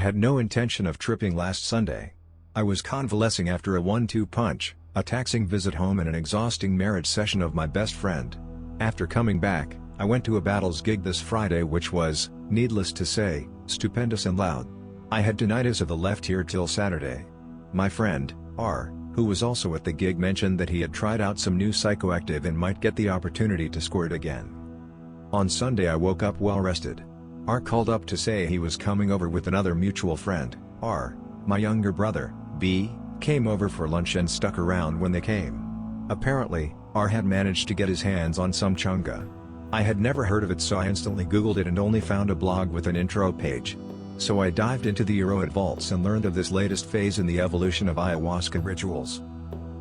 had no intention of tripping last Sunday. I was convalescing after a 1-2 punch, a taxing visit home and an exhausting marriage session of my best friend. After coming back, I went to a Battles gig this Friday which was, needless to say, stupendous and loud. I had tinnitus of the left ear till Saturday. My friend, R, who was also at the gig mentioned that he had tried out some new psychoactive and might get the opportunity to score it again. On Sunday I woke up well rested. R called up to say he was coming over with another mutual friend. R, my younger brother, B, came over for lunch and stuck around when they came. Apparently, R had managed to get his hands on some Changa. I had never heard of it, so I instantly googled it and only found a blog with an intro page. So I dived into the Erowid vaults and learned of this latest phase in the evolution of ayahuasca rituals.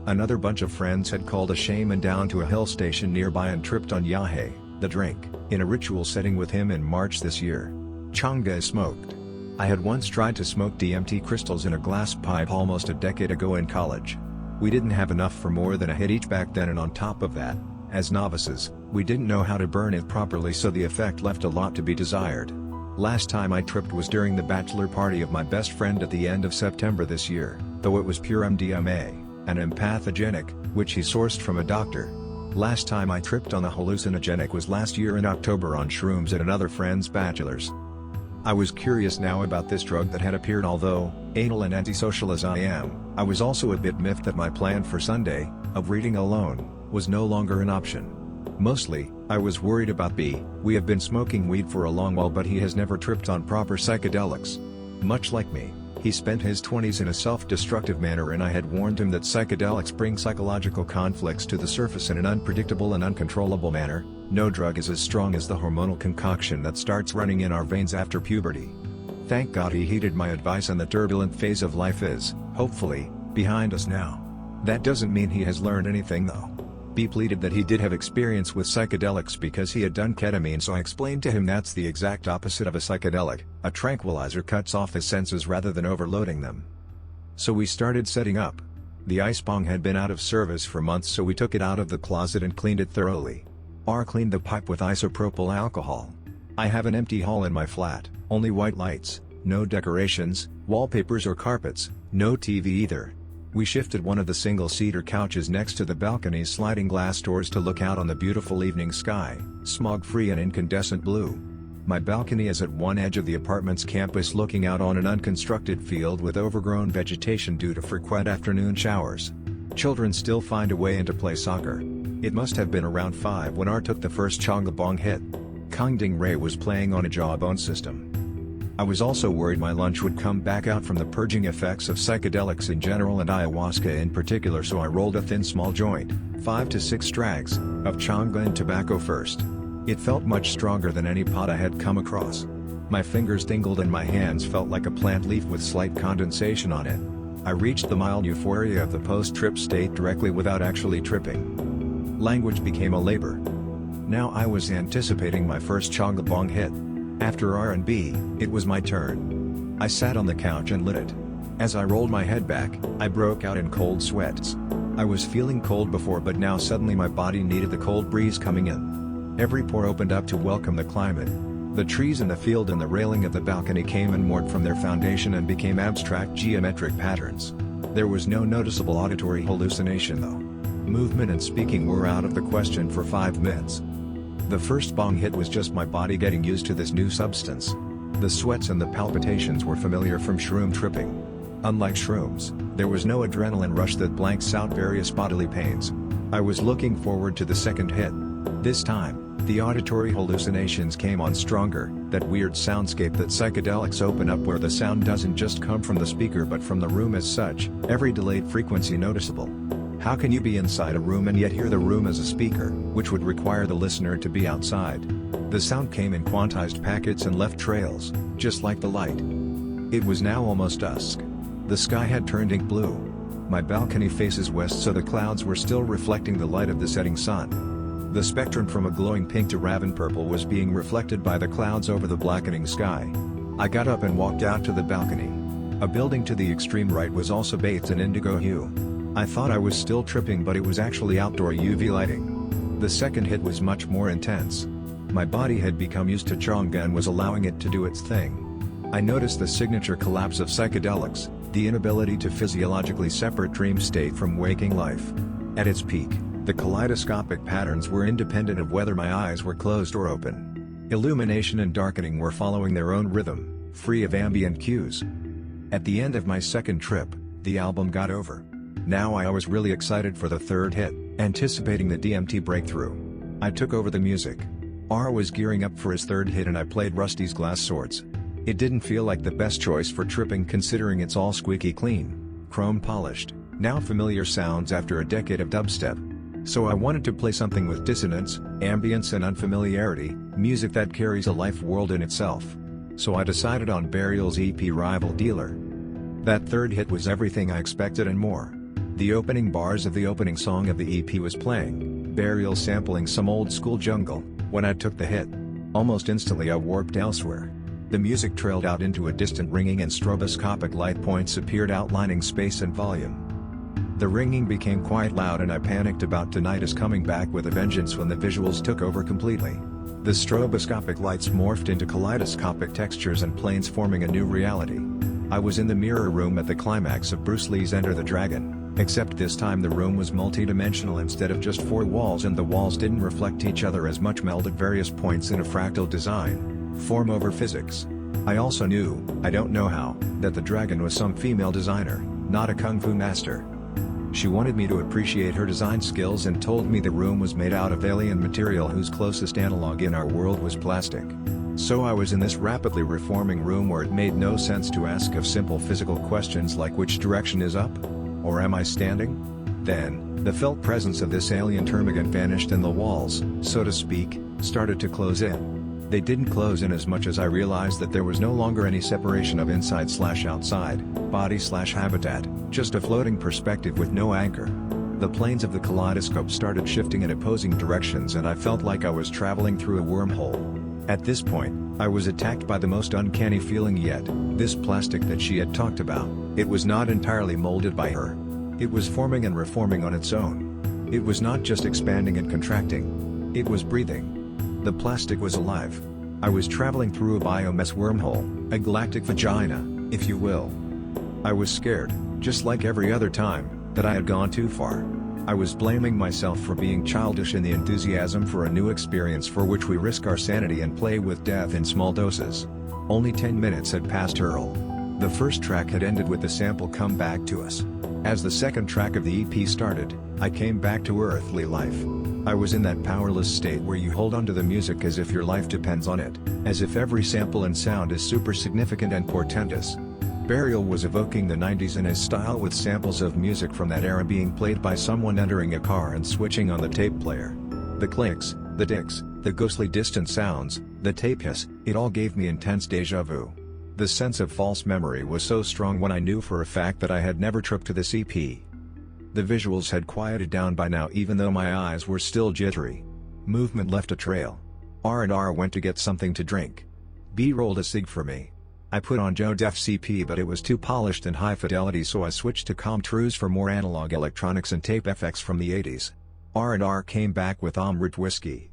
Another bunch of friends had called a shaman down to a hill station nearby and tripped on yahe, the drink, in a ritual setting with him in March this year. Changa is smoked. I had once tried to smoke DMT crystals in a glass pipe almost a decade ago in college. We didn't have enough for more than a hit each back then, and on top of that, as novices, we didn't know how to burn it properly, so the effect left a lot to be desired. Last time I tripped was during the bachelor party of my best friend at the end of September this year, though it was pure MDMA, an empathogenic, which he sourced from a doctor. Last time I tripped on a hallucinogenic was last year in October on shrooms at another friend's bachelor's. I was curious now about this drug that had appeared. Although anal and antisocial as I am, I was also a bit miffed that my plan for Sunday, of reading alone, was no longer an option. Mostly, I was worried about B. We have been smoking weed for a long while, but he has never tripped on proper psychedelics. Much like me, he spent his 20s in a self-destructive manner, and I had warned him that psychedelics bring psychological conflicts to the surface in an unpredictable and uncontrollable manner. No drug is as strong as the hormonal concoction that starts running in our veins after puberty. Thank God he heeded my advice, and the turbulent phase of life is, hopefully, behind us now. That doesn't mean he has learned anything though. B pleaded that he did have experience with psychedelics because he had done ketamine, so I explained to him that's the exact opposite of a psychedelic. A tranquilizer cuts off his senses rather than overloading them. So we started setting up. The ice bong had been out of service for months, so we took it out of the closet and cleaned it thoroughly. R cleaned the pipe with isopropyl alcohol. I have an empty hall in my flat, only white lights, no decorations, wallpapers or carpets, no TV either. We shifted one of the single-seater couches next to the balcony's sliding glass doors to look out on the beautiful evening sky, smog-free and incandescent blue. My balcony is at one edge of the apartment's campus, looking out on an unconstructed field with overgrown vegetation due to frequent afternoon showers. Children still find a way in to play soccer. It must have been around 5 when R took the first Changa bong hit. Kongding Ray was playing on a jawbone system. I was also worried my lunch would come back out from the purging effects of psychedelics in general and ayahuasca in particular, so I rolled a thin small joint, 5 to 6 strags, of Changa and tobacco first. It felt much stronger than any pot I had come across. My fingers tingled and my hands felt like a plant leaf with slight condensation on it. I reached the mild euphoria of the post-trip state directly without actually tripping. Language became a labor. Now I was anticipating my first Changa bong hit. After R and B, it was my turn. I sat on the couch and lit it. As I rolled my head back, I broke out in cold sweats. I was feeling cold before, but now suddenly my body needed the cold breeze coming in. Every pore opened up to welcome the climate. The trees in the field and the railing of the balcony came and moored from their foundation and became abstract geometric patterns. There was no noticeable auditory hallucination though. Movement and speaking were out of the question for 5 minutes. The first bong hit was just my body getting used to this new substance. The sweats and the palpitations were familiar from shroom tripping. Unlike shrooms, there was no adrenaline rush that blanks out various bodily pains. I was looking forward to the second hit. This time, the auditory hallucinations came on stronger, that weird soundscape that psychedelics open up where the sound doesn't just come from the speaker but from the room as such, every delayed frequency noticeable. How can you be inside a room and yet hear the room as a speaker, which would require the listener to be outside? The sound came in quantized packets and left trails, just like the light. It was now almost dusk. The sky had turned ink blue. My balcony faces west, so the clouds were still reflecting the light of the setting sun. The spectrum from a glowing pink to raven purple was being reflected by the clouds over the blackening sky. I got up and walked out to the balcony. A building to the extreme right was also bathed in indigo hue. I thought I was still tripping, but it was actually outdoor UV lighting. The second hit was much more intense. My body had become used to Changa and was allowing it to do its thing. I noticed the signature collapse of psychedelics, the inability to physiologically separate dream state from waking life. At its peak, the kaleidoscopic patterns were independent of whether my eyes were closed or open. Illumination and darkening were following their own rhythm, free of ambient cues. At the end of my second trip, the album got over. Now I was really excited for the third hit, anticipating the DMT breakthrough. I took over the music. R was gearing up for his third hit and I played Rusty's Glass Swords. It didn't feel like the best choice for tripping considering it's all squeaky clean, chrome polished, now familiar sounds after a decade of dubstep. So I wanted to play something with dissonance, ambience and unfamiliarity, music that carries a life world in itself. So I decided on Burial's EP Rival Dealer. That third hit was everything I expected and more. The opening bars of the opening song of the EP was playing, Burial sampling some old school jungle, when I took the hit. Almost instantly I warped elsewhere. The music trailed out into a distant ringing and stroboscopic light points appeared outlining space and volume. The ringing became quite loud and I panicked about tinnitus coming back with a vengeance when the visuals took over completely. The stroboscopic lights morphed into kaleidoscopic textures and planes forming a new reality. I was in the mirror room at the climax of Bruce Lee's Enter the Dragon, except this time the room was multi-dimensional instead of just four walls and the walls didn't reflect each other as much, melded various points in a fractal design, form over physics. I also knew, I don't know how, that the dragon was some female designer, not a kung fu master. She wanted me to appreciate her design skills and told me the room was made out of alien material whose closest analog in our world was plastic. So I was in this rapidly reforming room where it made no sense to ask of simple physical questions like which direction is up? Or am I standing? Then, the felt presence of this alien termagant vanished and the walls, so to speak, started to close in. They didn't close in as much as I realized that there was no longer any separation of inside/outside, body/habitat, just a floating perspective with no anchor. The planes of the kaleidoscope started shifting in opposing directions and I felt like I was traveling through a wormhole. At this point, I was attacked by the most uncanny feeling yet, this plastic that she had talked about, it was not entirely molded by her. It was forming and reforming on its own. It was not just expanding and contracting. It was breathing. The plastic was alive. I was traveling through a biomass wormhole, a galactic vagina, if you will. I was scared, just like every other time, that I had gone too far. I was blaming myself for being childish in the enthusiasm for a new experience for which we risk our sanity and play with death in small doses. Only 10 minutes had passed Earl. The first track had ended with the sample come back to us. As the second track of the EP started, I came back to earthly life. I was in that powerless state where you hold onto the music as if your life depends on it, as if every sample and sound is super significant and portentous. Burial was evoking the 90s in his style with samples of music from that era being played by someone entering a car and switching on the tape player. The clicks, the dicks, the ghostly distant sounds, the tape hiss, it all gave me intense deja vu. The sense of false memory was so strong when I knew for a fact that I had never tripped to this EP. The visuals had quieted down by now even though my eyes were still jittery. Movement left a trail. R&R went to get something to drink. B rolled a cig for me. I put on Joe Def CP but it was too polished and high fidelity so I switched to Comtruse for more analog electronics and tape FX from the 80s. R&R came back with Amrit Whiskey.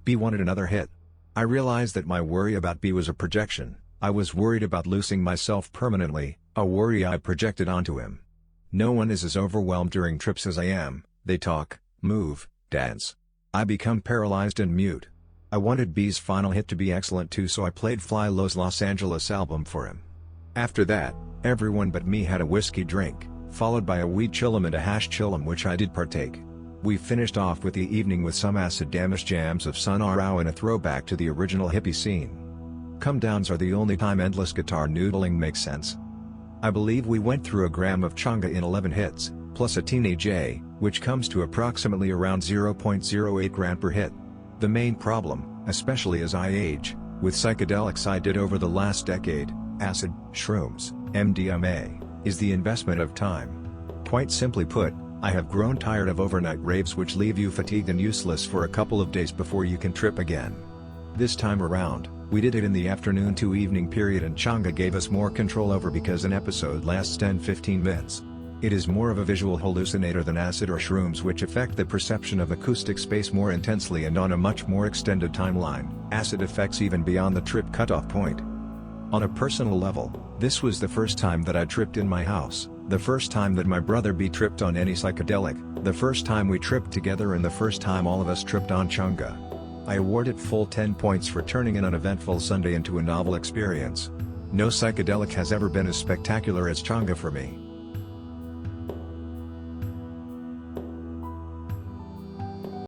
B wanted another hit. I realized that my worry about B was a projection. I was worried about losing myself permanently, a worry I projected onto him. No one is as overwhelmed during trips as I am. They talk, move, dance. I become paralyzed and mute. I wanted B's final hit to be excellent too so I played Fly Low's Los Angeles album for him. After that, everyone but me had a whiskey drink, followed by a weed chillum and a hash chillum which I did partake. We finished off with the evening with some acid damage jams of Sun Rao and a throwback to the original hippie scene. Come downs are the only time endless guitar noodling makes sense. I believe we went through a gram of Changa in 11 hits, plus a teenage A, which comes to approximately around 0.08 gram per hit. The main problem, especially as I age, with psychedelics I did over the last decade, acid, shrooms, MDMA, is the investment of time. Quite simply put, I have grown tired of overnight raves which leave you fatigued and useless for a couple of days before you can trip again. This time around, we did it in the afternoon to evening period and Changa gave us more control over because an episode lasts 10-15 minutes. It is more of a visual hallucinator than acid or shrooms which affect the perception of acoustic space more intensely and on a much more extended timeline. Acid affects even beyond the trip cutoff point. On a personal level, this was the first time that I tripped in my house, the first time that my brother B tripped on any psychedelic, the first time we tripped together and the first time all of us tripped on Changa. I award it full 10 points for turning an uneventful Sunday into a novel experience. No psychedelic has ever been as spectacular as Changa for me.